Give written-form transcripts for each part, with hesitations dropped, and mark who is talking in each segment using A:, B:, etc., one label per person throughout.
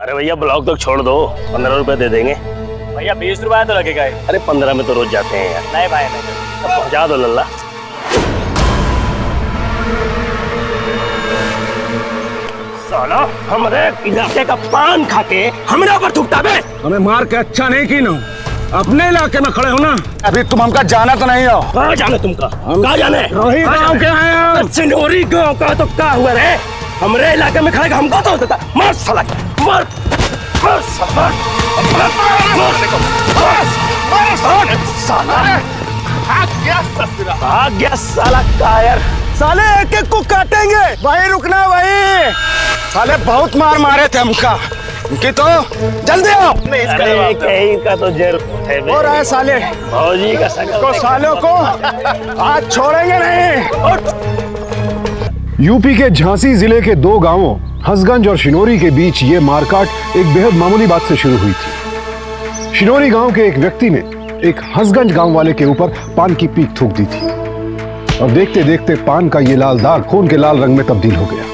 A: अरे भैया ब्लॉक तक छोड़ दो, 15 रुपए दे देंगे।
B: भैया 20 रुपया तो लगेगा।
A: अरे 15 में तो रोज जाते हैं यार।
B: नहीं भाई नहीं।
A: अब पहुंचा दो लल्ला। साला हमारे इलाके का पान खा के हमारे ऊपर थूकता बे।
C: हमें मार के अच्छा नहीं की ना, अपने इलाके में खड़े हो ना। अभी तुम हमका जाना तो नहीं हो।
A: कहाँ जाने तुमका? कहाँ जाने?
C: वही गाँव के हैं हम।
A: सिनोरी गाँव का तो क्या हुआ रे? हमारे इलाके में खड़े का हमको तो होता। मार साला, मार मार साला, भाग गया साला कायर।
C: साले एक एक को काटेंगे। वही रुकना वही। साले बहुत मार मारे थे हमका। उनकी तो जल्दी आओ।
A: अरे कहीं का तो जरूर है
C: हो रहा है साले।
A: भौजी का शकल
C: को सालों को आज छोड़ेंगे नहीं।
D: यूपी के झांसी जिले के दो गांवों हंसगंज और शिनोरी के बीच ये मारकाट एक बेहद मामूली बात से शुरू हुई थी। शिनोरी गांव के एक व्यक्ति ने एक हंसगंज गांव वाले के ऊपर पान की पीक थूक दी थी और देखते देखते पान का ये लाल दाग खून के लाल रंग में तब्दील हो गया।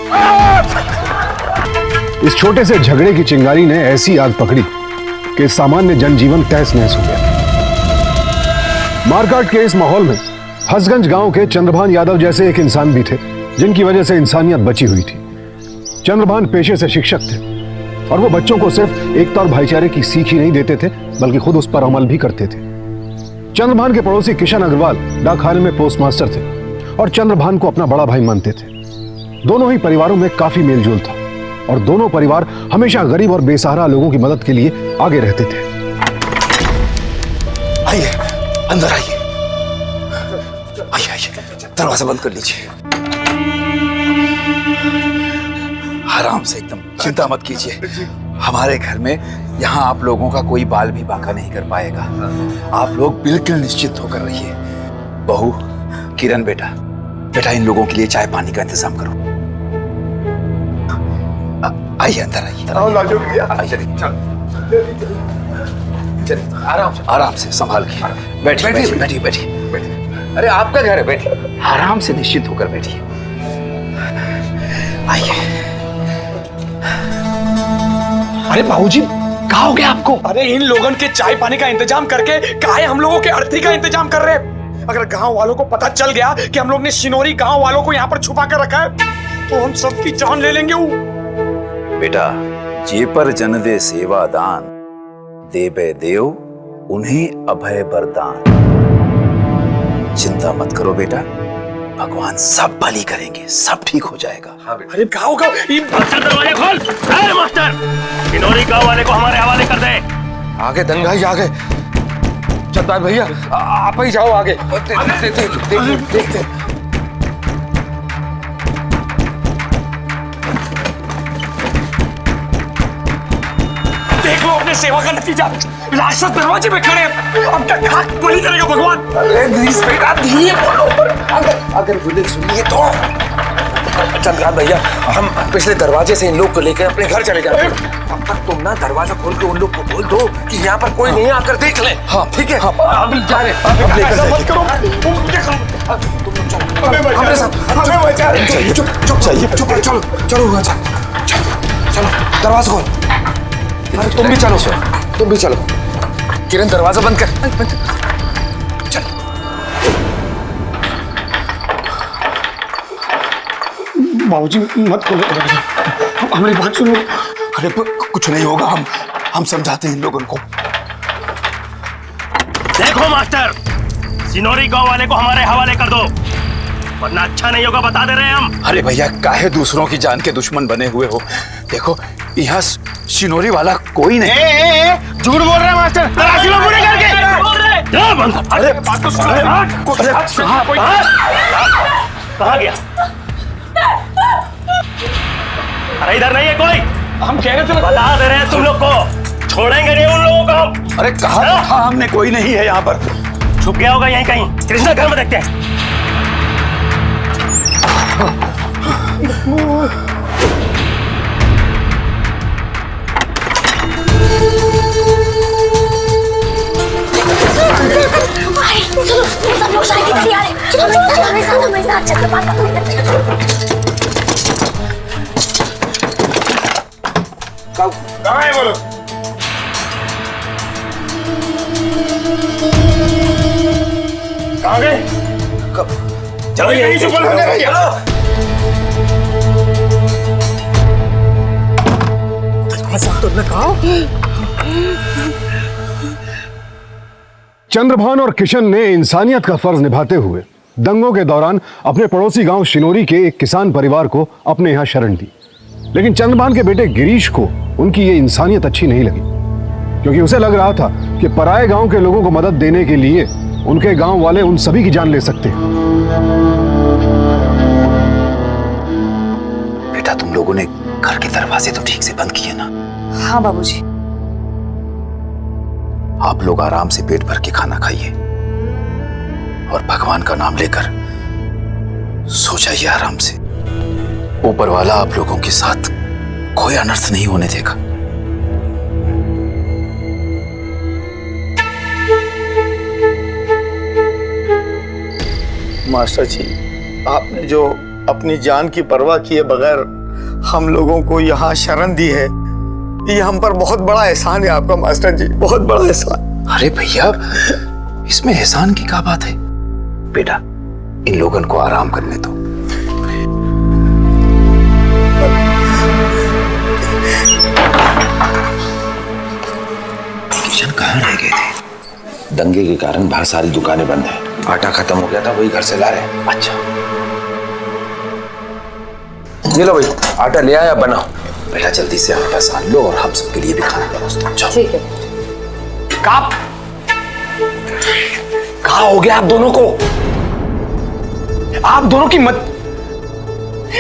D: इस छोटे से झगड़े की चिंगारी ने ऐसी आग पकड़ी कि सामान्य जनजीवन तहस नहस हो गया। मारकाट के इस माहौल में हंसगंज गांव के चंद्रभान यादव जैसे एक इंसान भी थे जिनकी वजह से इंसानियत बची हुई थी। चंद्रभान पेशे से शिक्षक थे और वो बच्चों को सिर्फ एकता और भाईचारे की सीख ही नहीं देते थे बल्कि खुद उस पर अमल भी करते थे। चंद्रभान के पड़ोसी किशन अग्रवाल डाकखाने में पोस्टमास्टर थे और चंद्रभान को अपना बड़ा भाई मानते थे। दोनों ही परिवारों में काफी मेलजोल था और दोनों परिवार हमेशा गरीब और बेसहारा लोगों की मदद के लिए आगे रहते थे।
E: आइए, अंदर आइए। आइए आइए, दरवाजा बंद कर लीजिए। आराम से, एकदम चिंता मत कीजिए। हमारे घर में यहाँ आप लोगों का कोई बाल भी बाका नहीं कर पाएगा। आप लोग बिल्कुल निश्चित होकर रहिए। बहू, किरण बेटा, बेटा इन लोगों के लिए चाय पानी का इंतजाम करो। आइए अंदर आइए। चलिए आराम से संभाल के बैठिए बैठिए बैठिए। अरे आपका घर है, बैठिए आराम से, निश्चित होकर बैठिए। आइए।
F: अरे बाबूजी कहाँ हो गया आपको? अरे इन लोगों के चाय पानी का इंतजाम करके काहे हम लोगों के अर्थी का इंतजाम कर रहे हैं? अगर गांव वालों को पता चल गया कि हम लोग ने शिनोरी गांव वालों को यहाँ पर छुपा कर रखा है तो हम सबकी जान ले लेंगे।
E: बेटा, जे पर जन दे सेवा दान, देवे देव उन्हें अभय वरदान। चिंता मत करो बेटा, भगवान सब भली करेंगे, सब ठीक हो जाएगा। हाँ बेटा।
F: अरे गाँव का
A: दरवाजा खोल। अरे मास्टर, शिनोरी गांव वाले को हमारे हवाले कर दे।
E: आगे दंगाई आगे। चंद्रभान भैया आप ही जाओ आगे। देखते।
F: देख लो अपने सेवा का नतीजा, राक्षस दरवाजे पे खड़े हैं। अब क्या खाक बलि करेगा भगवान?
E: बेटा धीरे बोलो, अगर बुलेट सुनिए तो। चंद्रभान भैया, हम पिछले दरवाजे से इन लोग को लेकर अपने घर चले जाते हैं। तब तक तुम ना दरवाजा खोल के उन लोग को बोल दो कि यहाँ पर कोई नहीं आकर देख ले। हाँ ठीक है। अभी जा रहे, अब लेकर हमारे साथ। चलो दरवाजा खोल। तुम भी चलो। किरण दरवाजा बंद कर। चलो।
F: बाबूजी मत खोलो, हमारी बात सुनो।
E: अरे कुछ नहीं होगा, हम समझाते हैं इन लोगों को।
A: देखो मास्टर, शिनोरी गांव वाले को हमारे हवाले कर दो वरना अच्छा नहीं होगा, बता दे रहे हैं हम।
E: अरे भैया, काहे दूसरों की जान के दुश्मन बने हुए हो? देखो यहाँ शिनोरी वाला कोई नहीं।
C: झूठ बोल रहे हैं मास्टर। तलाशी लो पूरे करके।
A: अरे बात तो सुनो। कहाँ गया? अरे इधर नहीं है कोई।
F: हम कह रहे थे
A: बता दे रहे हैं तुम लोग को, छोड़ेंगे नहीं उन लोगों को हम।
E: अरे कहा था हमने, कोई नहीं है यहाँ पर।
A: छुप गया होगा यहीं कहीं। कृष्णा घर में देखते हैं।
G: चलो सब लोग शादी के लिए आ रहे हैं। चलो हमारे साथ चंद्रभान।
C: कहाँ है वो लोग? कहाँ गए?
E: चलो
C: यहीं से बोलो ना भैया।
D: चंद्रभान और किशन ने इंसानियत का फर्ज निभाते हुए दंगों के दौरान अपने पड़ोसी गांव शिनोरी के एक किसान परिवार को अपने यहां शरण दी। लेकिन चंद्रभान के बेटे गिरीश को उनकी ये इंसानियत अच्छी नहीं लगी, क्योंकि उसे लग रहा था कि पराए गांव के लोगों को मदद देने के लिए उनके गांव वाले उन सभी की जान ले सकते हैं।
E: बेटा, तुम लोगों ने घर के दरवाजे तो ठीक से बंद किए ना?
H: हाँ बाबूजी।
E: आप लोग आराम से पेट भर के खाना खाइए और भगवान का नाम लेकर सो जाइए आराम से। ऊपर वाला आप लोगों के साथ कोई अनर्थ नहीं होने देगा।
I: मास्टर जी, आपने जो अपनी जान की परवाह किए बगैर हम लोगों को यहाँ शरण दी है, ये हम पर बहुत बड़ा एहसान है आपका मास्टर जी, बहुत बड़ा एहसान।
E: अरे भैया, इसमें एहसान की क्या बात है? बेटा, इन लोगों को आराम करने दो। किशन कहाँ रह गए थे? दंगे के कारण बाहर सारी दुकानें बंद है। आटा खत्म हो गया था, वही घर से ला रहे हैं। अच्छा, ये लो भाई, आटा ले आया, बनाओ। बेटा जल्दी से आटा सान लो और हम सबके लिए भी खाना परोस दो।
H: ठीक है।
F: कहाँ हो गया आप दोनों को? आप दोनों की मत,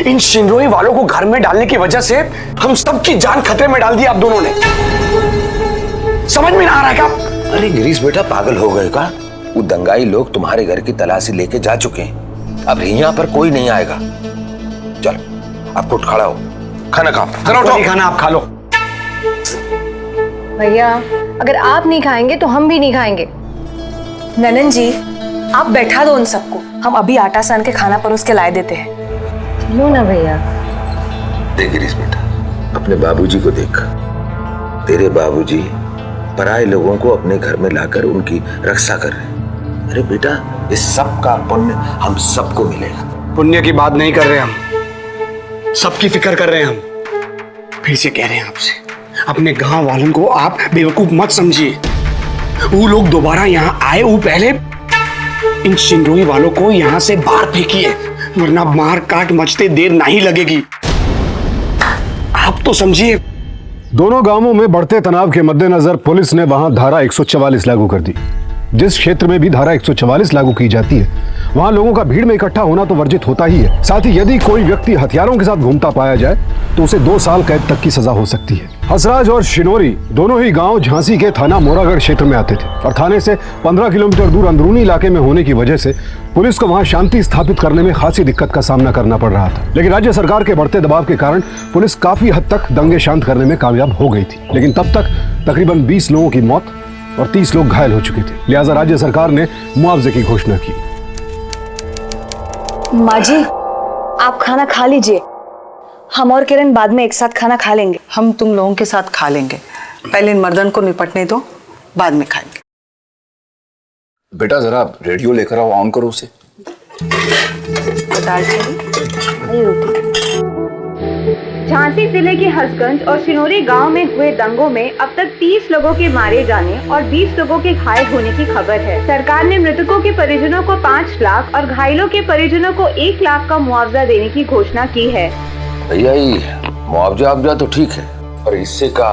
F: इन शिनरोई वालों को घर में डालने की वजह से हम सबकी जान खतरे में डाल दी आप दोनों ने। समझ में ना आ रहा है क्या?
E: अरे गिरीश बेटा, पागल हो गए का? वो दंगाई लोग तुम्हारे घर की तलाशी लेके जा चुके हैं। अब यहाँ पर कोई नहीं आएगा। चलो आप उठ खड़ा हो, खाना खाओ।
F: नहीं खाना, आप खा लो।
H: भैया, अगर आप नहीं खाएंगे तो हम भी नहीं खाएंगे। ननन जी, आप बैठा दो उन सबको, हम अभी आटा सान के खाना परोस के लाए देते हैं। चलो ना भैया।
E: देख गिरीश बेटा, अपने बाबूजी को देख। तेरे बाबूजी पराए लोगों को अपने घर में लाकर उनकी रक्षा कर रहे हैं। अरे बेटा, इस सब का पुण्य हम सबको मिलेगा।
F: पुण्य की बात नहीं कर रहे हम, सबकी फिक्र कर रहे हैं हम। फिर से कह रहे हैं आपसे, अपने गांव वालों को आप बेवकूफ मत समझिए। वो लोग दोबारा यहाँ आए, वो पहले इन शिनरोई वालों को यहाँ से बाहर फेंकिए, वरना मार काट मचते देर नहीं लगेगी। आप तो समझिए।
D: दोनों गांवों में बढ़ते तनाव के मद्देनजर पुलिस ने वहां धारा 144 लागू कर दी। जिस क्षेत्र में भी धारा 144 लागू की जाती है, वहां लोगों का भीड़ में इकट्ठा होना तो वर्जित होता ही है। साथ ही यदि कोई व्यक्ति हथियारों के साथ घूमता पाया जाए तो उसे 2 साल कैद तक की सजा हो सकती है। हसराज और शिनोरी दोनों ही गांव झांसी के थाना मोरागढ़ क्षेत्र में आते थे और थाने से 15 किलोमीटर दूर अंदरूनी इलाके में होने की वजह से पुलिस को वहां शांति स्थापित करने में खासी दिक्कत का सामना करना पड़ रहा था। लेकिन राज्य सरकार के बढ़ते दबाव के कारण पुलिस काफी हद तक दंगे शांत करने में कामयाब हो गई थी। लेकिन तब तक तकरीबन 20 लोगों की मौत और 30 लोग घायल हो चुके थे। लिहाजा राज्य सरकार ने मुआवजे की घोषणा की।
H: माँ जी, आप खाना खा लीजिए, हम और किरण बाद में एक साथ खाना खा लेंगे।
J: हम तुम लोगों के साथ खा लेंगे, पहले इन मर्दन को निपटने दो, बाद में खाएंगे।
E: बेटा जरा रेडियो लेकर आओ, ऑन करो उसे।
J: दाल चाहिए?
K: झांसी जिले के हसगंज और शिनोरी गांव में हुए दंगों में अब तक 30 लोगों के मारे जाने और 20 लोगों के घायल होने की खबर है। सरकार ने मृतकों के परिजनों को 5 लाख और घायलों के परिजनों को 1 लाख का मुआवजा देने की घोषणा की है।
E: भैया, मुआवजा तो ठीक है, पर इससे का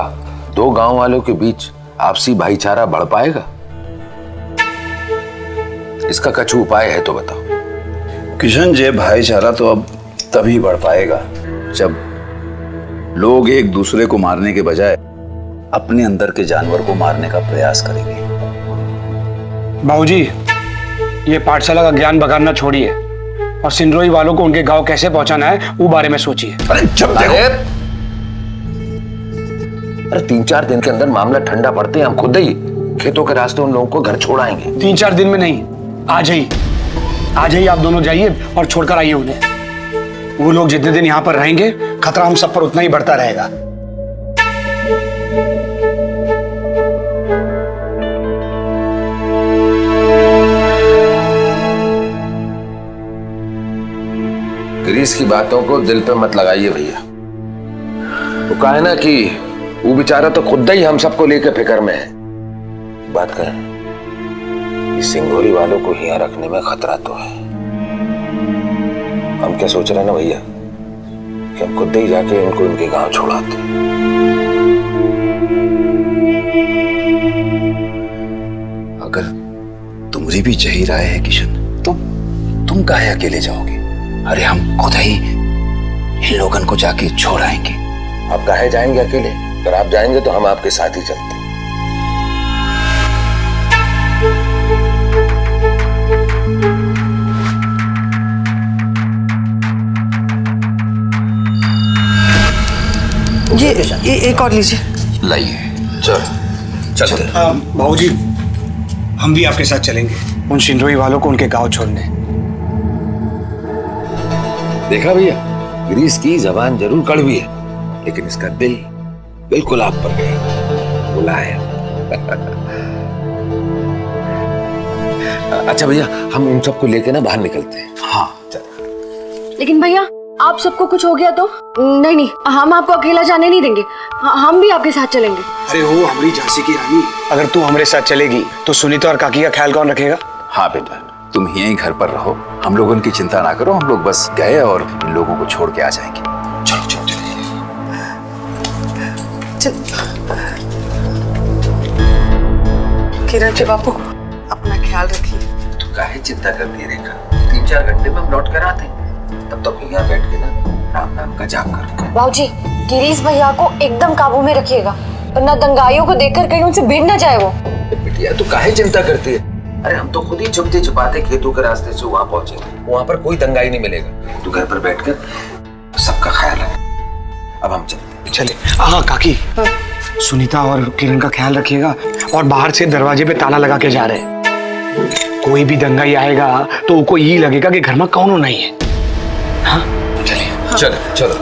E: 2 गांव वालों के बीच आपसी भाईचारा बढ़ पाएगा? इसका कुछ उपाय है तो बताओ।
I: किशन जी, भाईचारा तो अब तभी बढ़ पाएगा जब लोग एक दूसरे को मारने के बजाय अपने अंदर के जानवर को मारने का प्रयास करेंगे।
F: बाबूजी, ये पाठशाला का ज्ञान बगाड़ना छोड़िए और सिंदरोई वालों को उनके गांव कैसे पहुंचाना है वो बारे में सोचिए।
E: अरे 3-4 दिन के अंदर मामला ठंडा पड़ते हैं हम खुद ही खेतों के रास्ते उन लोगों को घर छोड़ाएंगे।
F: 3-4 दिन में नहीं, आज ही आप दोनों जाइए और छोड़कर आइए उन्हें। वो लोग जितने दिन यहाँ पर रहेंगे खतरा हम सब पर उतना ही बढ़ता रहेगा।
E: गिरीश की बातों को दिल पे मत लगाइए भैया। वो कहा है ना कि वो बेचारा तो खुद ही हम सबको लेके फिक्र में है। बात करें, इस सिंगोरी वालों को यहाँ रखने में खतरा तो है। हम क्या सोच रहे हैं ना भैया कि हम खुद ही जाके इनको इनके गांव छोड़ाते।
L: अगर तुम्हारी भी यही राय है किशन, तो तुम काहे अकेले जाओगे? अरे हम खुद ही इन लोगों को जाके छोड़ आएंगे।
E: आप काहे जाएंगे अकेले? अगर आप जाएंगे तो हम आपके साथ ही चलते।
J: ये एक और लीजिए।
L: लाइए।
E: चल चलते।
F: बाबूजी, हम भी आपके साथ चलेंगे उन शिंदोई वालों को उनके गांव छोड़ने।
E: देखा भैया, गिरीश की जबान जरूर कड़वी है, लेकिन इसका दिल बिल्कुल आप पर गया, बुला है। अच्छा भैया, हम इन सबको लेके ना बाहर निकलते हैं।
L: हाँ
E: चल।
H: लेकिन भैया, आप सबको कुछ हो गया तो? नहीं नहीं, हम आपको अकेला जाने नहीं देंगे, हम भी आपके साथ चलेंगे।
F: अरे हो हमारी झांसी की रानी, अगर तू हमारे साथ चलेगी तो सुनीता और काकी का ख्याल कौन रखेगा?
L: हाँ बेटा, तुम यहीं घर पर रहो, हम लोगों की चिंता ना करो। हम लोग बस गए और इन लोगों को छोड़ के आ जाएंगे। चलो चलो
J: चल। किरण के बापू, अपना ख्याल रखिए।
E: तू काहे चिंता करती है रेखा? 3-4 घंटे में हम लौट कर आते हैं। तब तक यहाँ बैठ के ना राम नाम का जाप कर।
H: बाबूजी, गिरीश भैया को एकदम काबू में रखिएगा, वरना दंगाइयों को देखकर कहीं उनसे भिड़ ना जाए वो।
E: बिटिया, तू काहे चिंता करती है? अरे हम तो खुद ही छुपते छुपाते खेतों के रास्ते से वहां पहुंचेंगे। वहां पर कोई दंगाई नहीं मिलेगा। तू घर पर बैठकर सबका ख्याल रख। अब हम चलते।
F: चले। हाँ काकी, सुनीता और किरण का ख्याल रखिएगा, और बाहर से दरवाजे पे ताला लगा के जा रहे हैं। कोई भी दंगाई आएगा तो उनको यही लगेगा कि घर में कौन नहीं है। हाँ चलिए।
E: चलो चलो।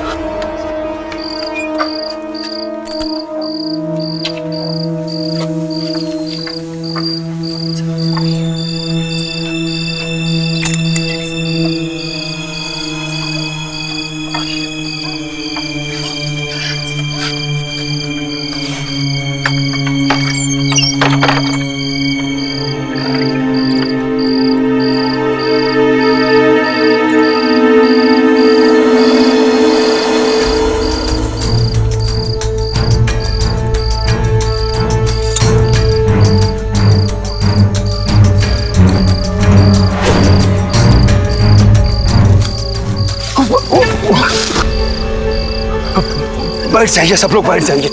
F: बैठ जाइए, सब लोग बैठ जाइए।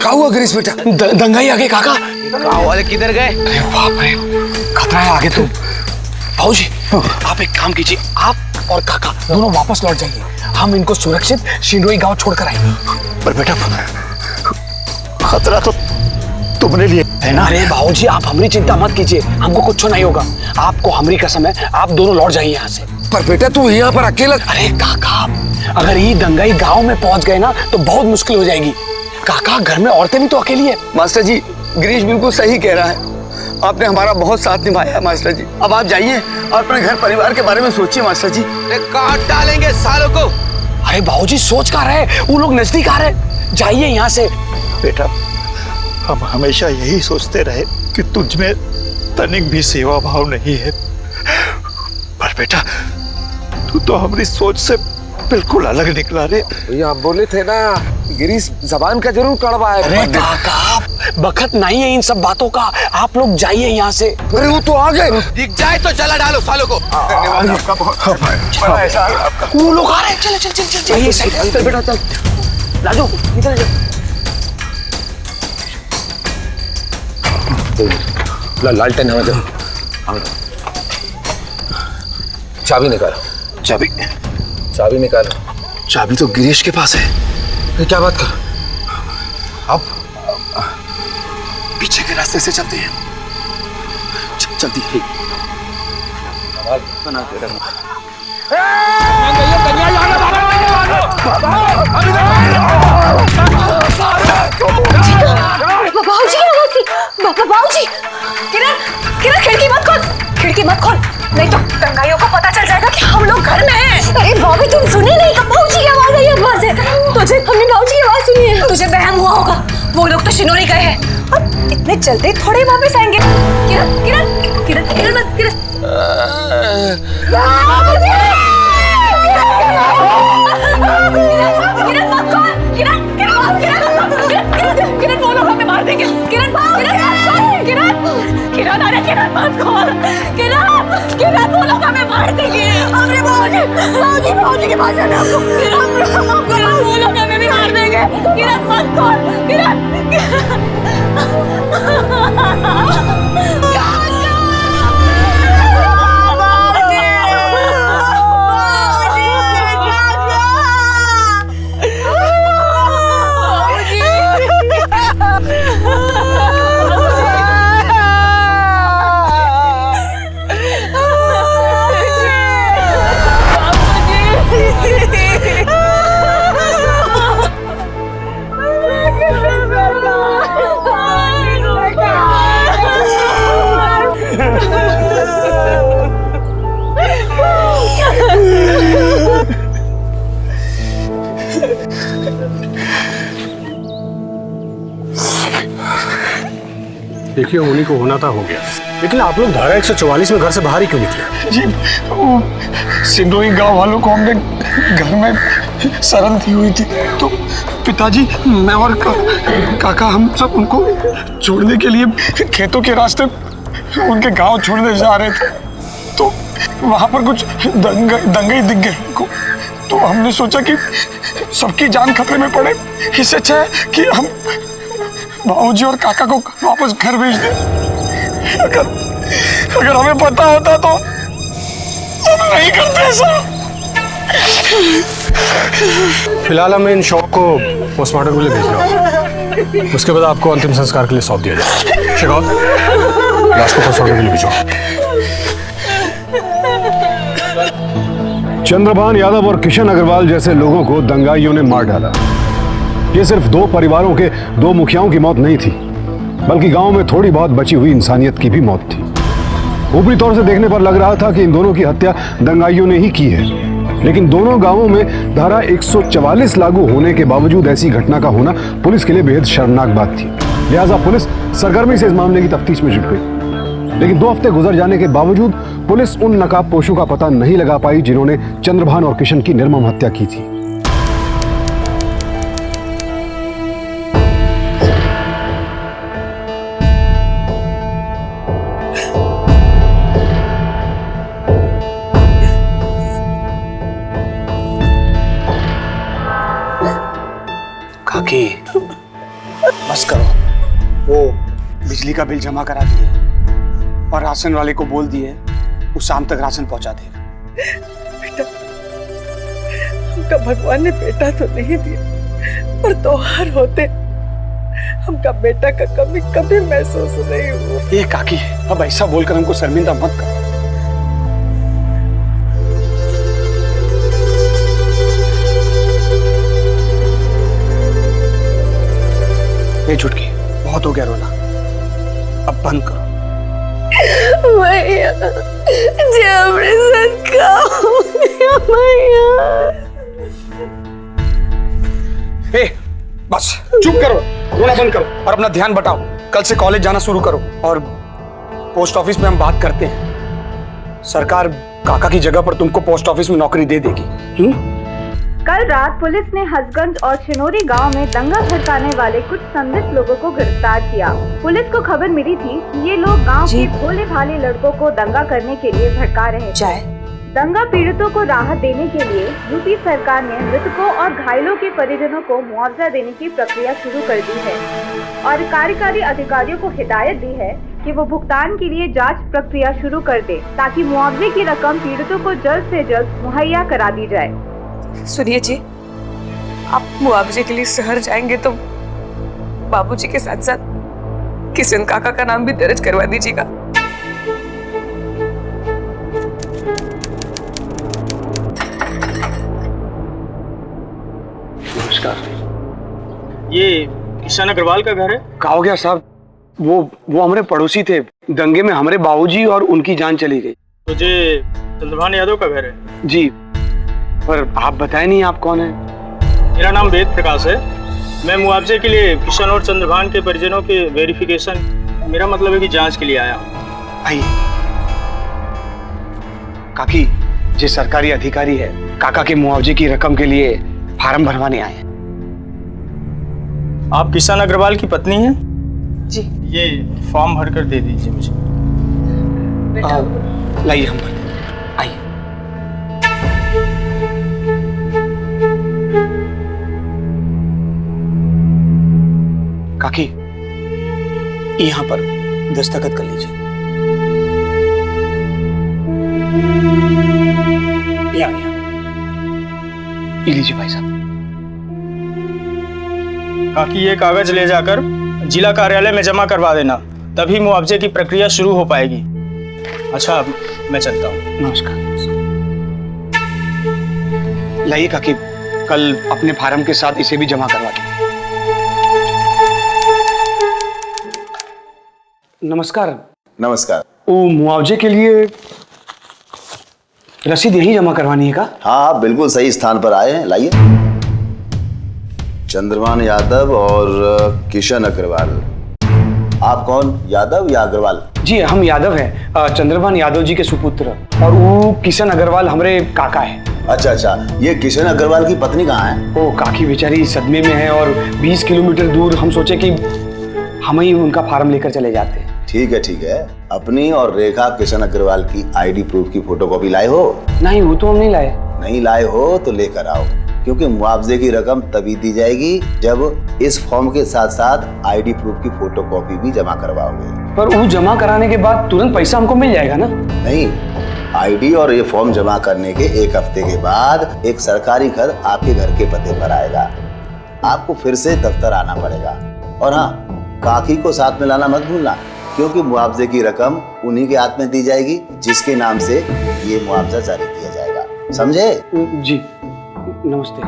E: क्या हुआ गिरीश बेटा?
F: दंगाई आगे काका।
E: गाँव वाले किधर गए?
F: अरे बाप रे, खतरा है आगे। तुम भाऊजी, आप एक काम कीजिए, आप और काका दोनों वापस लौट जाइए। हम इनको सुरक्षित शिंदोई गांव छोड़कर आएंगे।
I: पर बेटा, खतरा तो तुमने लिए है ना।
F: अरे बाबूजी, आप हमारी चिंता मत कीजिए, हमको कुछ नहीं होगा। आपको हमारी कसम है, आप दोनों लौट जाइए यहाँ से।
E: पर बेटा, तू यहाँ पर अकेला?
F: अरे काका, अगर ये दंगाई गांव में पहुंच गए ना तो बहुत मुश्किल हो जाएगी। काका, घर में औरतें भी तो अकेली है।
I: मास्टर जी, गिरीश बिल्कुल सही कह रहा है। आपने हमारा बहुत साथ निभाया है मास्टर जी। अब आप जाइए और अपने घर परिवार के बारे में सोचिए मास्टर जी।
E: काट डालेंगे सालों को।
F: अरे बाबूजी, सोच का रहे, वो लोग नजदीक आ रहे, जाइए यहाँ से।
I: बेटा, हम हमेशा यही सोचते रहे कि तुझ में तनिक भी सेवा भाव नहीं है, पर बेटा तू तो हमारी सोच से बिल्कुल अलग निकला रे।
E: भैया, आप बोले थे ना गिरीश जबान का जरूर कड़वा है।
F: अरे काका, बखत नहीं है इन सब बातों का, आप लोग जाइए यहाँ से।
E: अरे वो तो आ गए। दिख जाए तो चला डालो सालों को।
I: धन्यवाद आपका, बहुत बड़ा एहसान आपका।
F: वो लोग आ रहे हैं, चल चल चल चल चल। ये सही चल बेटा, चल राजू, इधर जा।
E: लालटेन हमें दो। चाबी निकालो। चाबी निकालो।
L: चाबी तो गिरीश के पास है।
E: क्या बात कर?
L: अब पीछे के रास्ते से चलते हैं। चलती है। बना के रखना।
H: तुझे वहम हुआ होगा, वो लोग तो शिनोरी गए हैं और इतने जल्दी थोड़े वापस आएंगे। किरण किरण किरण किरण मत किरण। किरण मत खोल, किरण किरण किरण वो लोग हमें मार देंगे। किरण किरण किरण अरे किरण मत खोल, किरण किरण वो लोग हमें मार देंगे। हमने बाबूजी के पास जाना है आपको। किरण वो लोग हमें भी मार देंगे। किरण मत खोल, किरण
D: देखिए, होने को होना था, हो गया। लेकिन आप लोग धारा 144 में घर से बाहर ही क्यों निकले?
F: जी, वो सिंदोई गांव वालों को हमने घर में शरण दी हुई थी, तो पिताजी, मैं और काका हम सब उनको छोड़ने के लिए खेतों के रास्ते उनके गांव छोड़ने जा रहे थे, तो वहां पर कुछ दंगे दिख गए हमको। तो हमने सोचा कि सबकी जान खतरे में पड़े, इससे अच्छा है कि हम बाबूजी और काका को वापस घर भेज दें। अगर हमें पता होता तो हम नहीं करते ऐसा।
D: फिलहाल हमें इन शव को पोस्टमार्टम के लिए भेजना होगा। उसके बाद आपको अंतिम संस्कार के लिए सौंप दिया जाए। शेखौत, लाश को पोस्टमार्टम के लिए भेजो। चंद्रभान यादव और किशन अग्रवाल जैसे लोगों को दंगाइयों ने मार डाला। ये सिर्फ दो परिवारों के दो मुखियाओं की मौत नहीं थी, बल्कि गांव में थोड़ी बहुत बची हुई इंसानियत की भी मौत थी। ऊपरी तौर से देखने पर लग रहा था कि इन दोनों की हत्या दंगाइयों ने ही की है, लेकिन दोनों गांवों में धारा 144 लागू होने के बावजूद ऐसी घटना का होना पुलिस के लिए बेहद शर्मनाक बात थी। लिहाजा पुलिस सरगर्मी से इस मामले की तफ्तीश में जुट गई। लेकिन 2 हफ्ते गुजर जाने के बावजूद पुलिस उन नकाबपोशों का पता नहीं लगा पाई जिन्होंने चंद्रभान और किशन की निर्मम हत्या की थी।
F: काकी, बस करो। वो बिजली का बिल जमा करा दिए और राशन वाले को बोल दिए वो शाम तक राशन पहुंचा देगा।
J: बेटा, हमका भगवान ने बेटा तो नहीं दिया, पर त्योहार होते हमका बेटा का कमी कभी महसूस नहीं हुआ।
F: ये काकी, अब ऐसा बोलकर हमको शर्मिंदा मत कर। ये छुटकी, बहुत हो गया रोना, अब बंद करो।
G: भैया, जे हमरे साथ का हो गया भैया।
F: ए, बस चुप करो, रोना बंद करो और अपना ध्यान बटाओ। कल से कॉलेज जाना शुरू करो और पोस्ट ऑफिस में हम बात करते हैं। सरकार काका की जगह पर तुमको पोस्ट ऑफिस में नौकरी दे देगी।
K: कल रात पुलिस ने हसगंज और शिनोरी गांव में दंगा भड़काने वाले कुछ संदिग्ध लोगों को गिरफ्तार किया। पुलिस को खबर मिली थी कि ये लोग गांव के भोले भाले लड़कों को दंगा करने के लिए भड़का रहे थे। दंगा पीड़ितों को राहत देने के लिए यूपी सरकार ने मृतकों और घायलों के परिजनों को मुआवजा देने की प्रक्रिया शुरू कर दी है और कार्यकारी अधिकारियों को हिदायत दी है कि वो भुगतान के लिए जांच प्रक्रिया शुरू कर दे, ताकि मुआवजे की रकम पीड़ितों को जल्द से जल्द मुहैया करा दी जाए।
H: सुनिए जी, आप मुआवजे के लिए शहर जाएंगे तो बाबूजी के साथ साथ किशन काका का नाम भी दर्ज करवा दीजिएगा।
F: नमस्कार।
B: ये किशन अग्रवाल का घर है?
F: कहा हो गया साहब, वो हमारे पड़ोसी थे। दंगे में हमारे बाबूजी और उनकी जान चली गई।
B: तुझे चंद्रभान यादव का घर है?
F: जी, पर आप बताए नहीं आप कौन है?
B: मेरा नाम वेद प्रकाश है। मैं मुआवजे के लिए किशन और चंद्रभान के परिजनों के वेरिफिकेशन, मेरा मतलब है कि जांच के लिए आया हूँ।
F: भाई काकी, जो सरकारी अधिकारी है काका के मुआवजे की रकम के लिए फार्म भरवाने आए हैं।
B: आप किशन अग्रवाल की पत्नी हैं?
J: जी।
B: ये फॉर्म भरकर दे दीजिए मुझे।
F: लाइए हम भर देंगे। आइए। काकी, यहाँ पर दस्तखत कर लीजिए। यहाँ ये लीजिए भाई साहब।
B: काकी, ये कागज ले जाकर जिला कार्यालय में जमा करवा देना, तभी मुआवजे की प्रक्रिया शुरू हो पाएगी। अच्छा, मैं चलता हूँ।
F: नमस्कार। लाइए काकी, कल अपने फार्म के साथ इसे भी जमा करवा दें। नमस्कार।
L: नमस्कार।
F: वो मुआवजे के लिए रसीद यही जमा करवानी है का?
L: हाँ, बिल्कुल सही स्थान पर आए हैं। लाइए। चंद्रभान यादव और किशन अग्रवाल। आप कौन, यादव या अग्रवाल?
F: जी, हम यादव हैं, चंद्रभान यादव जी के सुपुत्र, और वो किशन अग्रवाल हमारे काका है।
L: अच्छा अच्छा, ये किशन अग्रवाल की पत्नी कहाँ है?
F: वो काकी बेचारी सदमे में है और 20 किलोमीटर दूर। हम सोचे कि हम ही उनका फार्म लेकर चले जाते हैं।
L: ठीक है ठीक है। अपनी और रेखा किशन अग्रवाल की आईडी प्रूफ की फोटोकॉपी लाए हो?
F: नहीं, वो तो हम नहीं लाए।
L: नहीं लाए हो तो लेकर आओ, क्योंकि मुआवजे की रकम तभी दी जाएगी जब इस फॉर्म के साथ साथ आईडी प्रूफ की फोटोकॉपी भी जमा करवाओगे।
F: पर वो जमा कराने के बाद तुरंत पैसा हमको मिल जाएगा ना?
L: नहीं, आईडी और ये फॉर्म जमा करने के 1 हफ्ते के बाद एक सरकारी खत आपके घर के पते पर आएगा। आपको फिर से दफ्तर आना पड़ेगा। और हाँ, काकी को साथ में लाना मत भूलना, क्योंकि मुआवजे की रकम उन्हीं के हाथ में दी जाएगी जिसके नाम से ये मुआवजा जारी किया जाएगा। समझे?
F: जी, नमस्ते।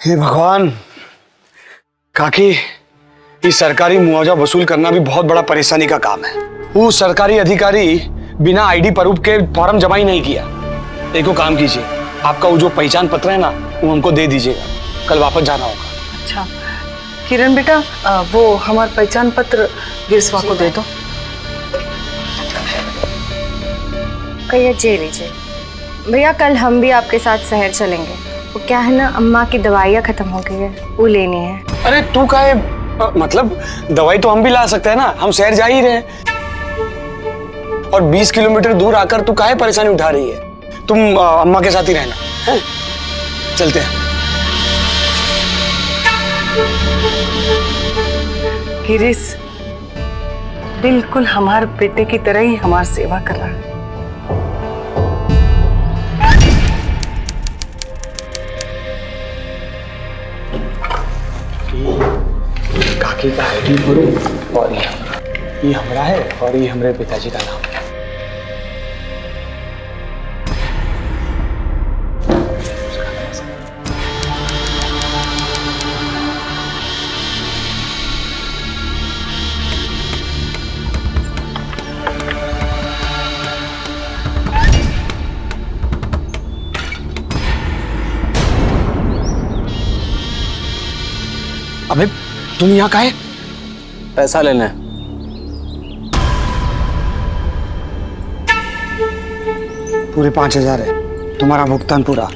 F: हे भगवान, काकी, ये सरकारी मुआवजा वसूल करना भी बहुत बड़ा परेशानी का काम है। वो सरकारी अधिकारी बिना आईडी प्रूफ के फॉर्म जमा ही नहीं किया। देखो, काम कीजिए, आपका वो जो पहचान पत्र है ना, वो हमको दे दीजिएगा, कल वापस जाना होगा।
J: अच्छा किरण बेटा, वो हमारा पहचान पत्र गिरसवा को दे दो।
G: भैया जी लीजिए। भैया, कल हम भी आपके साथ शहर चलेंगे। वो क्या है ना, अम्मा की दवाइयाँ खत्म हो गई है, वो लेनी है।
F: अरे तू काहे, मतलब दवाई तो हम भी ला सकते हैं ना, हम शहर जा ही रहे हैं। और 20 किलोमीटर दूर आकर तू काहे परेशानी उठा रही है? तुम अम्मा के साथ ही रहना है? चलते हैं।
J: गिरीश बिल्कुल हमारे बेटे की तरह ही हमारी सेवा कर रहा है।
F: काकी का आईडी प्रूफ और ये हमारा है और ये हमारे पिताजी का नाम है। अबे तुम यहाँ काहे?
A: पैसा लेना है।
F: पूरे 5,000 है तुम्हारा भुगतान पूरा।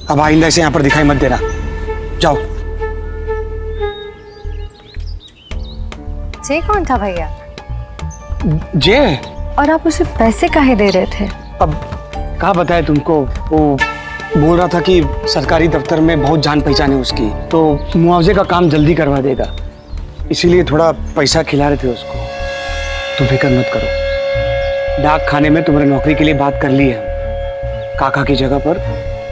F: अब आइंदा से यहाँ पर दिखाई मत देना, जाओ।
G: ये कौन था भैया?
F: जे?
G: और आप उसे पैसे काहे दे रहे थे?
F: अब कहा बताया तुमको, वो बोल रहा था कि सरकारी दफ्तर में बहुत जान पहचान है उसकी, तो मुआवजे का काम जल्दी करवा देगा, इसीलिए थोड़ा पैसा खिला रहे थे उसको। तुम फिक्र मत करो, डाक खाने में तुम्हारी नौकरी के लिए बात कर ली है। काका की जगह पर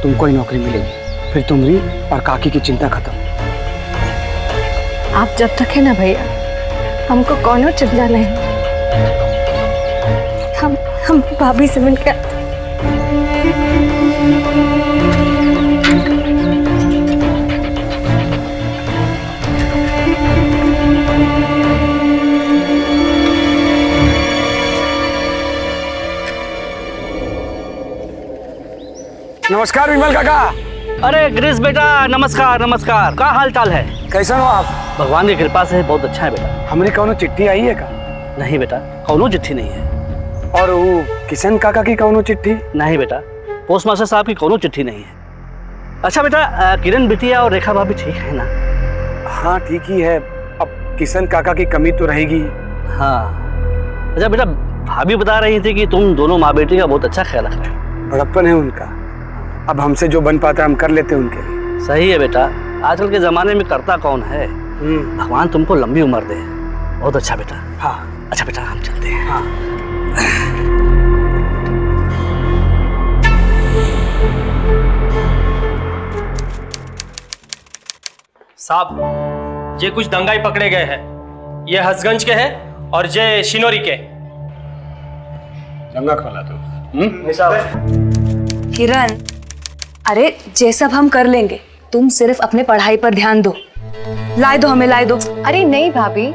F: तुमको ही नौकरी मिलेगी, फिर तुम्हारी और काकी की चिंता खत्म।
G: आप जब तक है ना भैया, हमको कौनो चिंता नहीं। हम भाभी से मिलकर आते।
C: नमस्कार विमल काका।
M: अरे गिरीश बेटा, नमस्कार नमस्कार। क्या हाल चाल है?
C: कैसा हो आप?
M: भगवान की कृपा से बहुत अच्छा है बेटा।
C: हमारी कौनो चिट्ठी आई है का?
M: नहीं बेटा, कौनो चिट्ठी नहीं है।
C: और वो किशन काका की कौनो चिट्ठी?
M: नहीं बेटा, पोस्ट मास्टर साहब की कौनो चिट्ठी नहीं है। अच्छा बेटा, किरण बिटिया और रेखा भाभी ठीक है ना?
C: हाँ ठीक ही है, अब किशन काका की कमी तो रहेगी।
M: हाँ। अच्छा बेटा, भाभी बता रही थी कि तुम दोनों माँ बेटी का बहुत अच्छा ख्याल रख रहे हो।
C: बड़प्पन है उनका, अब हमसे जो बन पाता है हम कर लेते हैं उनके लिए।
M: सही है बेटा, आजकल के जमाने में करता कौन है। भगवान तुमको लंबी उम्र दे। बहुत अच्छा बेटा।
C: हाँ
M: अच्छा बेटा, हम चलते हैं।
C: हाँ।
B: साहब, ये कुछ दंगाई पकड़े गए हैं। ये हसगंज के हैं और ये शिनोरी के।
D: दंगा खोला तो?
H: किरण, अरे ये सब हम कर लेंगे, तुम सिर्फ अपने पढ़ाई पर ध्यान दो। लाए दो हमें, लाए दो।
G: अरे नहीं भाभी,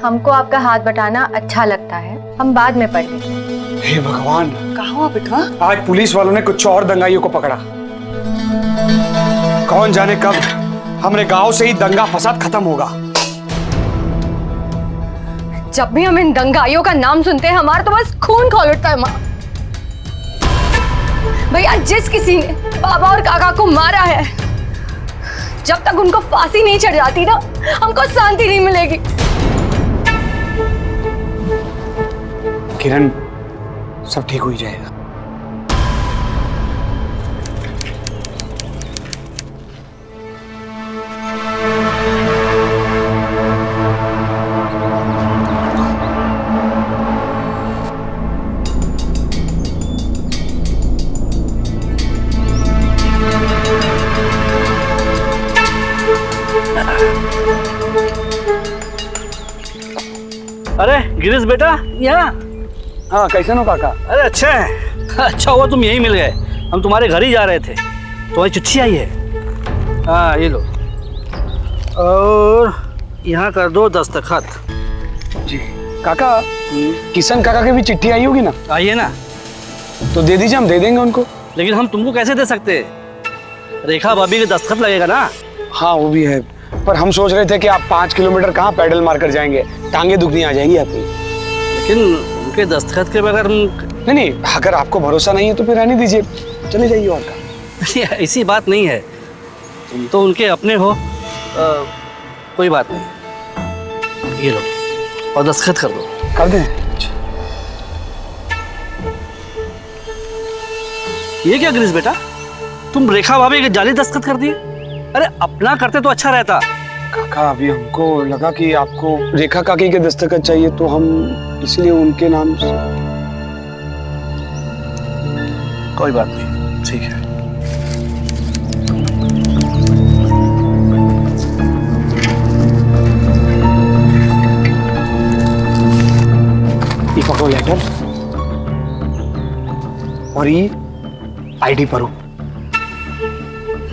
G: हमको आपका हाथ बटाना अच्छा लगता है, हम बाद में पढ़ लेंगे।
C: हे भगवान,
H: कहाँ हुआ बिटवा?
C: आज पुलिस वालों ने कुछ और दंगाइयों को पकड़ा। कौन जाने कब हमारे गांव से ही दंगा फसाद खत्म होगा।
G: जब भी हम इन दंगाइयों का नाम सुनते हैं हमारा तो बस खून खौल उठता है माँ। भैया, जिस किसी ने बाबा और काका को मारा है, जब तक उनको फांसी नहीं चढ़ जाती ना, हमको शांति नहीं मिलेगी।
C: किरण, सब ठीक हो जाएगा।
M: अरे गिरीश बेटा, यहाँ।
C: हाँ, कैसे हो काका?
M: अरे अच्छा है, अच्छा हुआ तुम यहीं मिल गए। हम तुम्हारे घर ही जा रहे थे, तुम्हारी चिट्ठी आई है। हाँ ये लो, और यहाँ कर दो दस्तखत।
C: जी काका, किशन काका की भी चिट्ठी आई होगी ना?
M: आई है ना,
C: तो दे दीजिए, हम दे देंगे उनको।
M: लेकिन हम तुमको कैसे दे सकते? रेखा भाभी के दस्तखत लगेगा ना।
C: हाँ वो भी है, पर हम सोच रहे थे कि आप 5 किलोमीटर कहाँ पैडल मार कर जाएंगे, टांगे दुखनी आ जाएगी आपकी।
M: लेकिन उनके दस्तखत के बगैर हम
C: नहीं, अगर आपको भरोसा नहीं है तो फिर रहने दीजिए, चले जाइए। और का
M: ऐसी बात नहीं है, तुम तो उनके अपने हो। कोई बात नहीं, ये लो और दस्तखत कर दो।
C: कर दें?
M: ये क्या गिरीश बेटा, तुम रेखा भाभी के जाली दस्तखत कर दिए? अरे अपना करते तो अच्छा रहता।
C: काका, अभी हमको लगा कि आपको रेखा काकी के दस्तखत चाहिए, तो हम इसलिए उनके नाम से।
M: कोई बात नहीं, ठीक है।
C: ये पकड़ो लेटर, और ये आईडी पर हो।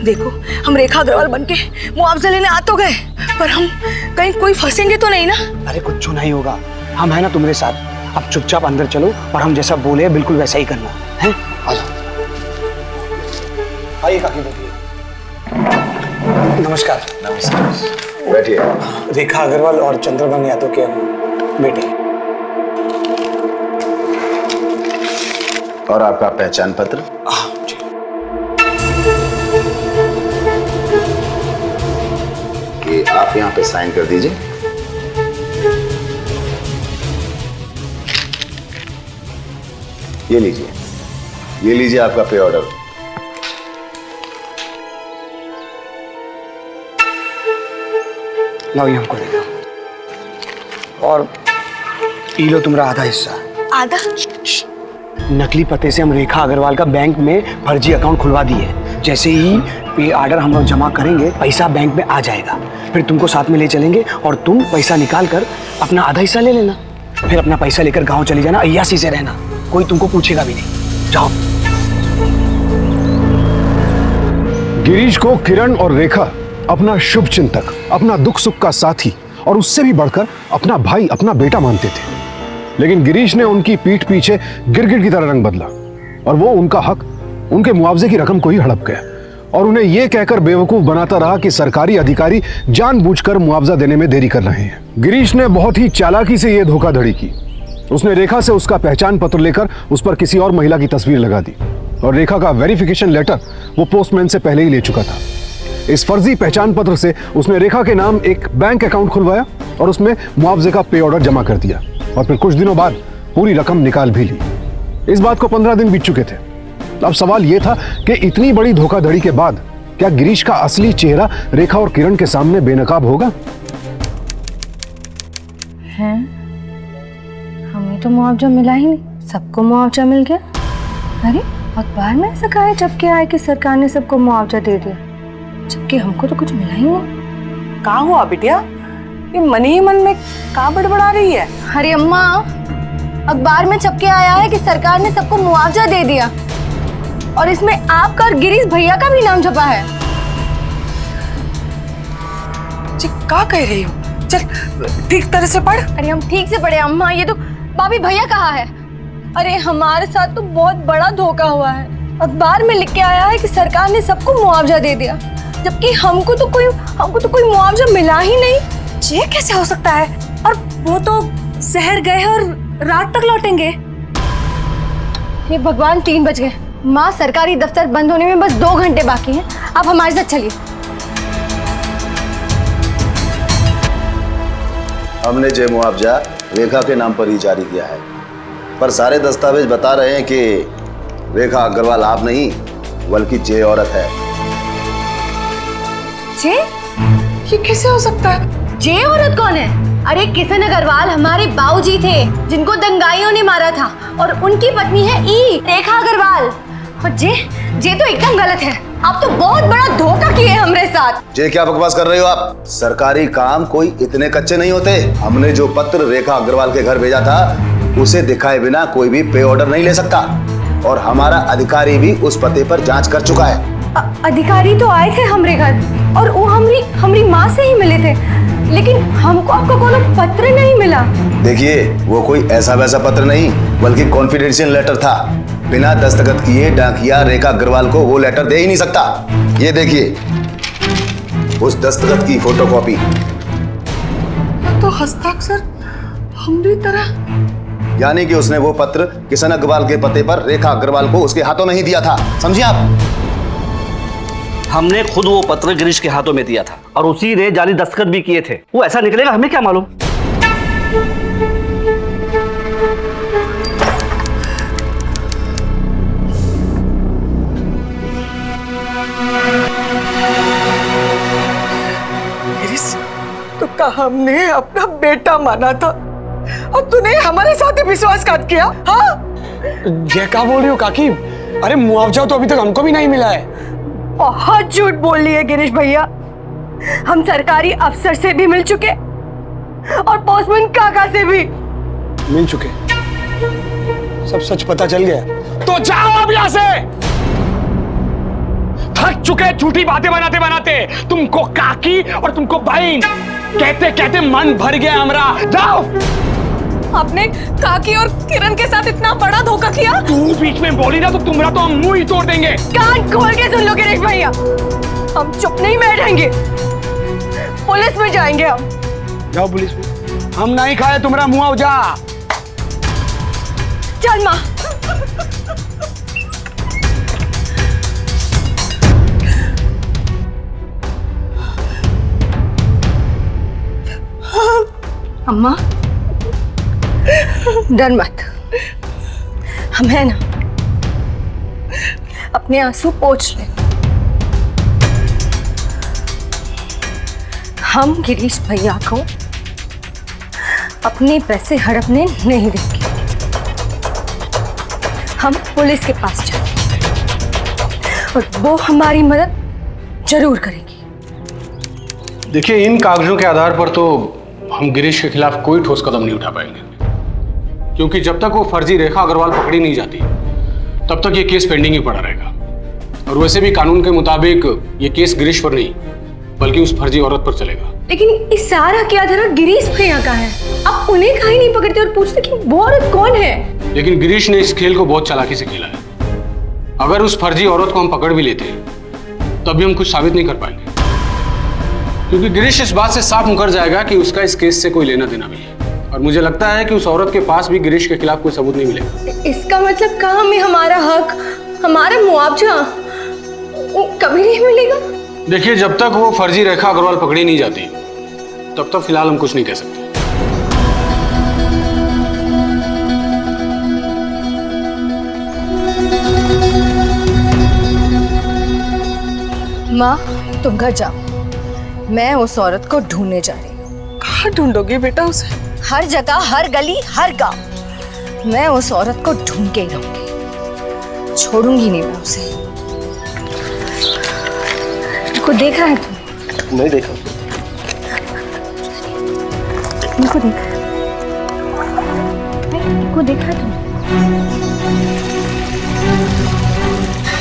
H: देखो, हम रेखा अग्रवाल बनके मुआवजा लेने आ तो गए, पर हम कहीं कोई फंसेंगे तो नहीं ना?
C: अरे कुछ नहीं होगा, हम है ना तुम्हारे साथ। अब चुपचाप अंदर चलो और हम जैसा बोले बिल्कुल वैसा ही करना है। आ जाओ, आइए काकी, बैठिए। नमस्कार।
L: नमस्कार, बैठिए।
C: रेखा अग्रवाल और चंद्रभान यादव के बेटे।
L: और आपका पहचान पत्र?
C: जी।
L: कि आप यहाँ पे साइन कर दीजिए। ये लीजिए, ये लीजिए आपका पे ऑर्डर।
C: लो, ये हमको दे दो, और पी लो तुम्हारा आधा हिस्सा।
H: आधा?
C: नकली पते से हम रेखा अग्रवाल का बैंक में फर्जी अकाउंट खुलवा दिए। जैसे ही पे ऑर्डर हम लोग जमा करेंगे, पैसा बैंक में आ जाएगा, फिर तुमको साथ में ले चलेंगे और तुम पैसा निकाल कर अपना आधा हिस्सा ले लेना। फिर अपना पैसा लेकर गांव चले जाना, अय्यासी से रहना, कोई तुमको पूछेगा भी नहीं। जाओ।
D: गिरीश को किरण और रेखा अपना शुभ चिंतक, अपना दुख सुख का साथी और उससे भी बढ़कर अपना भाई, अपना बेटा मानते थे। लेकिन गिरीश ने उनकी पीठ पीछे गिरगिट की तरह रंग बदला और वो उनका हक उनके मुआवजे की रकम को ही हड़प गया और उन्हें यह कहकर बेवकूफ बनाता रहा कि सरकारी अधिकारी जानबूझकर मुआवजा देने में देरी कर रहे हैं। गिरीश ने बहुत ही चालाकी से यह धोखाधड़ी की। उसने रेखा से उसका पहचान पत्र लेकर उस पर किसी और महिला की तस्वीर लगा दी और रेखा का वेरिफिकेशन लेटर वो पोस्टमैन से पहले ही ले चुका था। इस फर्जी पहचान पत्र से उसने रेखा के नाम एक बैंक अकाउंट खुलवाया और उसमें मुआवजे का पे ऑर्डर जमा कर दिया और फिर कुछ दिनों बाद पूरी रकम निकाल भी ली। इस बात को 15 दिन बीत चुके थे। अब सवाल यह था कि इतनी बड़ी धोखाधड़ी के बाद क्या गिरीश का असली चेहरा रेखा और किरण के सामने बेनकाब होगा?
G: हैं? हमें तो मुआवजा मिला ही नहीं, सबको मुआवजा मिल गया। अरे अखबार में ऐसा कहा है जबकि आए कि सरकार ने सबको मुआवजा दे दिया, जबकि हमको तो कुछ मिला ही नहीं।
J: कहाँ हुआ बिटिया? ये मन ही मन में कहाँ बड़बड़ा रही है?
G: अरे अम्मा, अखबार में छप के आया है कि सरकार ने सबको मुआवजा दे दिया और इसमें आपका और गिरीश भैया का भी नाम छपा है।
J: जी क्या कह रही हो? चल ठीक तरह से पढ़।
G: अरे हम ठीक से पढ़े अम्मा, ये तो भाभी भैया कहा है। अरे हमारे साथ तो बहुत बड़ा धोखा हुआ है। अखबार में लिख के आया है कि सरकार ने सबको मुआवजा दे दिया, जबकि हमको तो कोई मुआवजा मिला ही नहीं।
J: ये कैसे हो सकता है? और वो तो शहर गए और रात तक लौटेंगे।
G: ये भगवान 3 बज गए। माँ, सरकारी दफ्तर बंद होने में बस 2 घंटे बाकी हैं। आप हमारे साथ चलिए।
L: हमने ये मुआवजा रेखा के नाम पर ही जारी किया है, पर सारे दस्तावेज बता रहे हैं कि रेखा अग्रवाल आप नहीं बल्कि जे औरत है।
J: जे? ये कैसे हो सकता है?
G: जे औरत कौन है? अरे किशन अग्रवाल हमारे बाबूजी थे जिनको दंगाइयों ने मारा था और उनकी पत्नी है ई रेखा अग्रवाल। और जे तो एकदम गलत है। आप तो बहुत बड़ा धोखा किए हमारे साथ।
L: जे क्या बकवास कर रहे हो आप? सरकारी काम कोई इतने कच्चे नहीं होते। हमने जो पत्र रेखा अग्रवाल के घर भेजा था उसे दिखाए बिना कोई भी पे ऑर्डर नहीं ले सकता और हमारा अधिकारी भी उस पते पर जांच कर चुका है।
G: अधिकारी तो आए थे हमारे घर और वो हमारी माँ से ही मिले थे, लेकिन हमको आपका कोई पत्र नहीं मिला।
L: देखिए, वो कोई ऐसा वैसा पत्र नहीं बल्कि कॉन्फिडेंशियल लेटर था। बिना दस्तखत किए डाकिया रेखा अग्रवाल को वो लेटर दे ही नहीं सकता। ये देखिए, उस दस्तखत की फोटोकॉपी।
J: तो हस्ताक्षर हमारी तरह।
L: यानी कि उसने वो पत्र किशन अग्रवाल के पते पर रेखा अग्रवाल को उसके हाथों नहीं दिया था। समझिए आप?
M: हमने खुद वो पत्र गिरीश के हाथों में दिया था और उसी ने जाली दस्तखत भी किए थे। वो ऐसा निकलेगा हमें क्या मालूम।
J: गिरीश, तो कहा हमने अपना बेटा माना था और तूने हमारे साथ ही विश्वासघात किया। हाँ,
C: ये क्या बोल रही हो काकी? अरे मुआवजा तो अभी तक हमको भी नहीं मिला है।
G: बहुत झूठ बोल रही है गिरीश भैया। हम सरकारी अफसर से भी मिल चुके और पोस्टमैन काका से भी
C: मिल चुके। सब सच पता चल गया।
F: तो जाओ अब यहाँ से। थक चुके झूठी बातें बनाते बनाते। तुमको काकी और तुमको बहन कहते कहते मन भर गया हमारा। जाओ।
J: आपने काकी और किरण के साथ इतना बड़ा धोखा किया।
F: तू बीच में बोली ना तो तुम्हारा तो हम मुंह ही तोड़ देंगे।
G: कान खोल के सुन लो गिरीश भैया, हम चुप नहीं बैठेंगे, पुलिस में जाएंगे। हम
C: जाओ पुलिस में। हम नहीं खाए तुम्हारा मुआवजा।
G: चल माँ। अम्मा डर मत, हम है ना, अपने आंसू पोंछ ले। हम गिरीश भैया को अपने पैसे हड़पने नहीं देंगे। हम पुलिस के पास जाएंगे और वो हमारी मदद जरूर करेगी।
N: देखिए, इन कागजों के आधार पर तो हम गिरीश के खिलाफ कोई ठोस कदम नहीं उठा पाएंगे, क्योंकि जब तक वो फर्जी रेखा अग्रवाल पकड़ी नहीं जाती तब तक ये केस पेंडिंग ही पड़ा रहेगा। और वैसे भी कानून के मुताबिक ये केस गिरीश पर नहीं बल्कि उस फर्जी औरत पर चलेगा।
G: लेकिन इस सारा क्या धरा गिरीश भैया का है? आप उन्हें काहे नहीं पकड़ते और पूछते कि वो औरत कौन है?
N: लेकिन गिरीश ने इस खेल को बहुत चालाकी से खेला है। अगर उस फर्जी औरत को हम पकड़ भी लेते हैं तब भी हम कुछ साबित नहीं कर पाएंगे, क्योंकि गिरीश इस बात से साफ मुकर जाएगा कि उसका इस केस से कोई लेना देना भी है। और मुझे लगता है कि उस औरत के पास भी गिरीश के खिलाफ कोई सबूत नहीं मिलेगा।
G: इसका मतलब कहाँ हमें हमारा हक, हमारा मुआवजा कभी नहीं मिलेगा?
N: देखिए, जब तक वो फर्जी रेखा अग्रवाल पकड़ी नहीं जाती तब तक फिलहाल हम कुछ नहीं कह सकते।
G: माँ, तुम घर जाओ, मैं उस औरत को ढूंढने जा रही हूँ।
J: कहाँ ढूंढोगे बेटा उसे?
G: हर जगह, हर गली, हर गांव मैं उस औरत को ढूंढ के ही रहूंगी, छोड़ूंगी नहीं मैं उसे। इनको देखा है तुम?
A: नहीं देखा।
G: इनको देखा है? इनको देखा है तुम?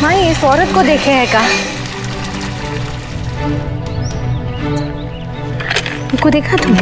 G: माँ, इस औरत को देखे है का? इनको देखा तुम?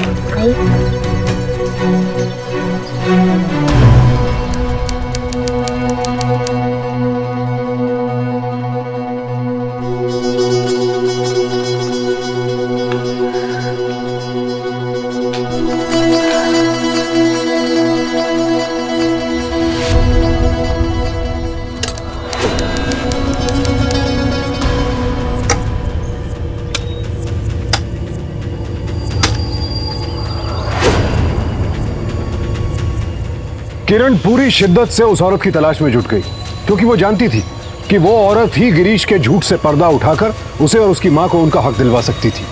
D: किरण पूरी शिद्दत से उस औरत की तलाश में जुट गई, क्योंकि वो जानती थी कि वो औरत ही गिरीश के झूठ से पर्दा उठाकर उसे और उसकी मां को उनका हक दिलवा सकती थी।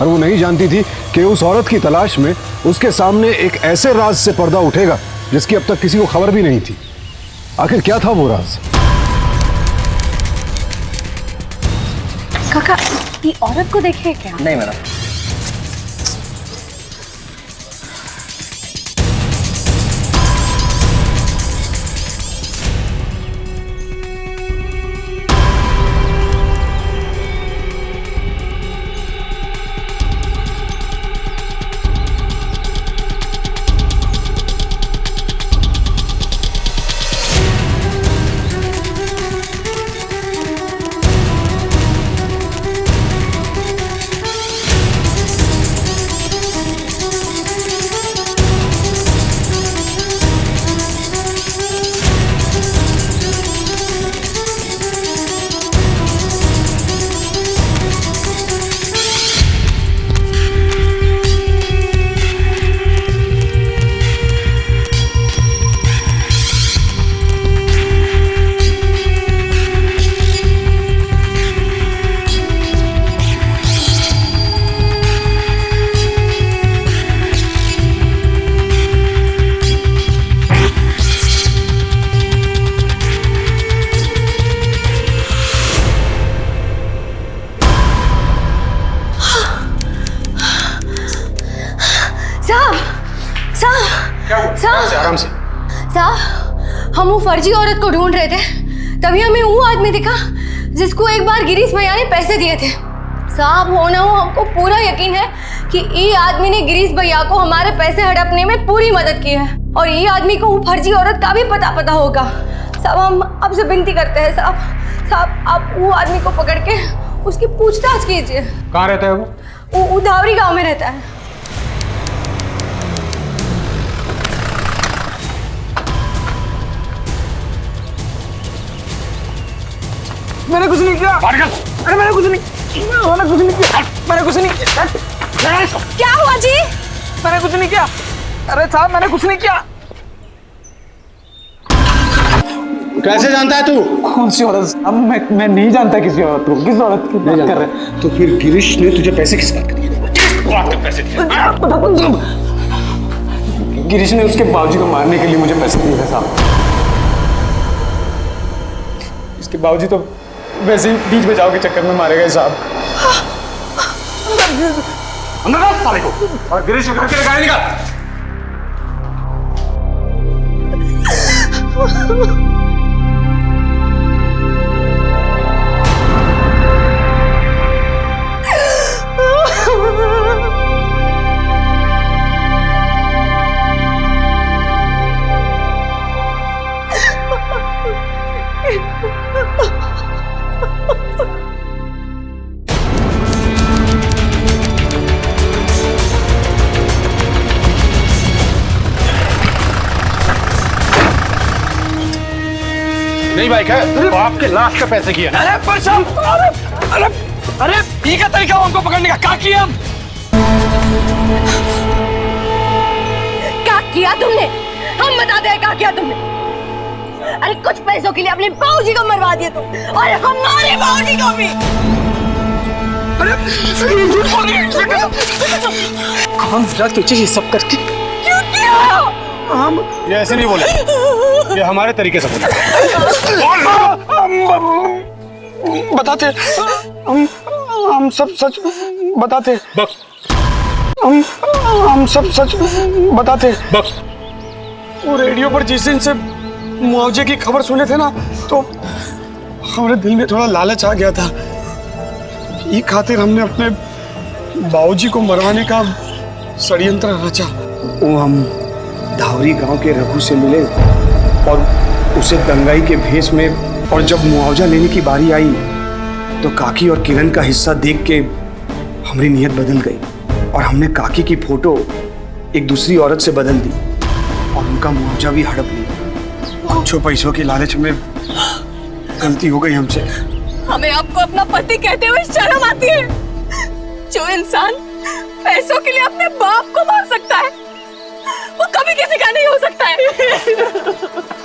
D: और वो नहीं जानती थी कि उस औरत की तलाश में उसके सामने एक ऐसे राज से पर्दा उठेगा जिसकी अब तक किसी को खबर भी नहीं थी। आखिर क्या था वो राज?
G: काका, ये औरत को देखे क्या?
M: नहीं मैडम।
N: आराम से।
G: साहब, हम वो फर्जी औरत को ढूंढ रहे थे, तभी हमें वो आदमी दिखा जिसको एक बार गिरीश भैया ने पैसे दिए थे। साहब, हो ना हो हमको पूरा यकीन है कि ये आदमी ने गिरीश भैया को हमारे पैसे हड़पने में पूरी मदद की है, और ये आदमी को वो फर्जी औरत का भी पता होगा। साहब, हम आपसे विनती करते हैं साहब, आप वो आदमी को पकड़ के उसकी पूछताछ कीजिए।
N: कहाँ रहता है वो?
G: उधावरी गांव में रहता है।
F: मैंने कुछ नहीं किया। अरे मैंने कुछ नहीं किया। मैंने कुछ नहीं किया।
G: क्या हुआ जी?
F: मैंने कुछ नहीं किया। अरे साहब, मैंने कुछ नहीं किया।
N: कैसे जानता है तू?
F: कौन सी औरत? अब मैं नहीं जानता किसी औरत को। किस औरत की बात कर रहे हैं?
N: तो फिर गिरीश ने तुझे पैसे किस बात के दिए?
F: गिरीश ने उसके बाबूजी को मारने के लिए मुझे पैसे दिए थे साहब। इसके बाबूजी तो वैसे ही बीच बचाव के चक्कर में मारे गए साहब।
N: अंदर डाल साले को और गिरीश को घर के गाड़ी निकाल। नहीं भाई क्या वो आपके लाश का पैसे किया।
A: अरे परसम, अरे ये क्या तरीका हमको पकड़ने का? क्या किया हम?
G: क्या किया तुमने? हम बता दे क्या किया तुमने? अरे कुछ पैसों के लिए अपने बाबूजी को मरवा दिया तुम, और हमारे बाबूजी को भी।
B: कौन बोला तुझे ये सब करके?
G: क्यों किया?
N: हम ये ऐसे नहीं बोले, ये हमारे तरीके से बोले।
C: बताते हम सब सच बताते। हम सब सच बताते। वो रेडियो पर जिस दिन से मुआवजे की खबर सुने थे ना, तो हमारे दिल में थोड़ा लालच आ गया था। ये खातिर हमने अपने बाबूजी को मरवाने का षड्यंत्र रचा। वो हम धावरी गांव के रघु से मिले और उसे दंगाई के भेष में, और जब मुआवजा लेने की बारी आई तो काकी और किरण का हिस्सा देख के हमारी नीयत बदल गई, और हमने काकी की फोटो एक दूसरी औरत से बदल दी और उनका मुआवजा भी हड़प लिया। कुछ पैसों की लालच में गलती हो गई हमसे।
H: हमें आपको अपना पति कहते हुए शर्म आती है? जो इंसान पैसों के लिए अपने बाप को मार सकता है, वो कभी किसी का नहीं हो सकता है।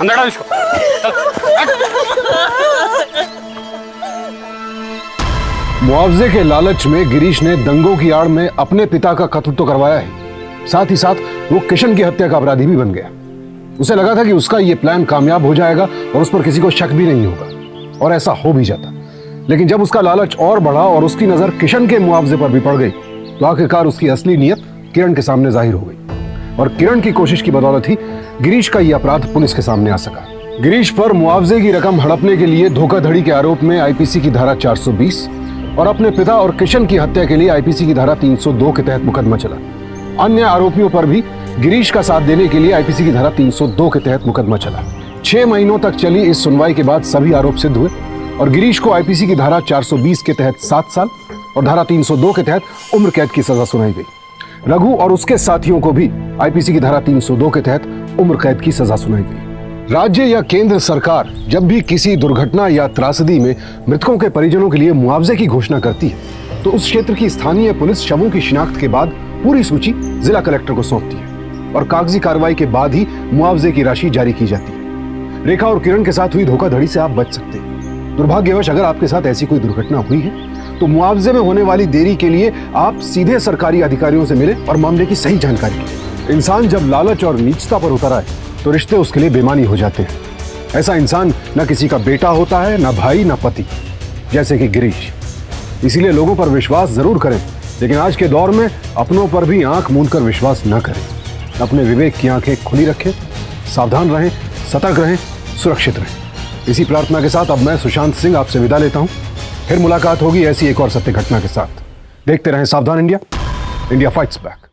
N: अंदर डाल इसको।
D: मुआवजे के लालच में गिरीश ने दंगों की आड़ में अपने पिता का कत्ल तो करवाया ही, साथ ही साथ वो किशन की हत्या का अपराधी भी बन गया। उसे लगा था कि उसका ये प्लान कामयाब हो जाएगा और उस पर किसी को शक भी नहीं होगा, और ऐसा हो भी जाता। लेकिन जब उसका लालच और बढ़ा और उसकी नजर किशन के मुआवजे पर भी पड़ गई, तो आखिरकार उसकी असली नीयत किरण के सामने जाहिर हो गई, और किरण की कोशिश की बदौलत ही गिरीश का यह अपराध पुलिस के सामने आ सका। गिरीश पर मुआवजे की रकम हड़पने के लिए धोखाधड़ी के आरोप में आईपीसी की धारा 420 और अपने पिता और किशन की हत्या के लिए आईपीसी की धारा 302 के तहत मुकदमा चला। अन्य आरोपियों पर भी गिरीश का साथ देने के लिए आईपीसी की धारा 302 के तहत मुकदमा चला। 6 महीनों तक चली इस सुनवाई के बाद सभी आरोप सिद्ध हुए और गिरीश को आईपीसी की धारा 420 के तहत 7 साल और धारा 302 के तहत उम्र कैद की सजा सुनाई गई। रघु और उसके साथियों को भी आईपीसी की धारा 302 के तहत उम्र कैद की सजा सुनाई गई। राज्य या केंद्र सरकार जब भी किसी दुर्घटना या त्रासदी में मृतकों के परिजनों के लिए मुआवजे की घोषणा करती है, तो उस क्षेत्र की स्थानीय पुलिस शवों की शिनाख्त के बाद पूरी सूची जिला कलेक्टर को सौंपती है और कागजी कार्रवाई के बाद ही मुआवजे की राशि जारी की जाती है। रेखा और किरण के साथ हुई धोखाधड़ी से आप बच सकते हैं। दुर्भाग्यवश अगर आपके साथ ऐसी कोई दुर्घटना हुई है, तो मुआवजे में होने वाली देरी के लिए आप सीधे सरकारी अधिकारियों से मिले और मामले की सही जानकारी लें। इंसान जब लालच और नीचता पर उतर आए तो रिश्ते उसके लिए बेमानी हो जाते हैं। ऐसा इंसान न किसी का बेटा होता है, न भाई, न पति, जैसे कि गिरीश। इसीलिए लोगों पर विश्वास जरूर करें, लेकिन आज के दौर में अपनों पर भी आंख मूंदकर विश्वास न करें। अपने विवेक की आंखें खुली रखें, सावधान रहें, सतर्क रहें, सुरक्षित रहें। इसी प्रार्थना के साथ अब मैं सुशांत सिंह आपसे विदा लेता हूं। फिर मुलाकात होगी ऐसी एक और सत्य घटना के साथ। देखते रहें सावधान इंडिया। India fights back.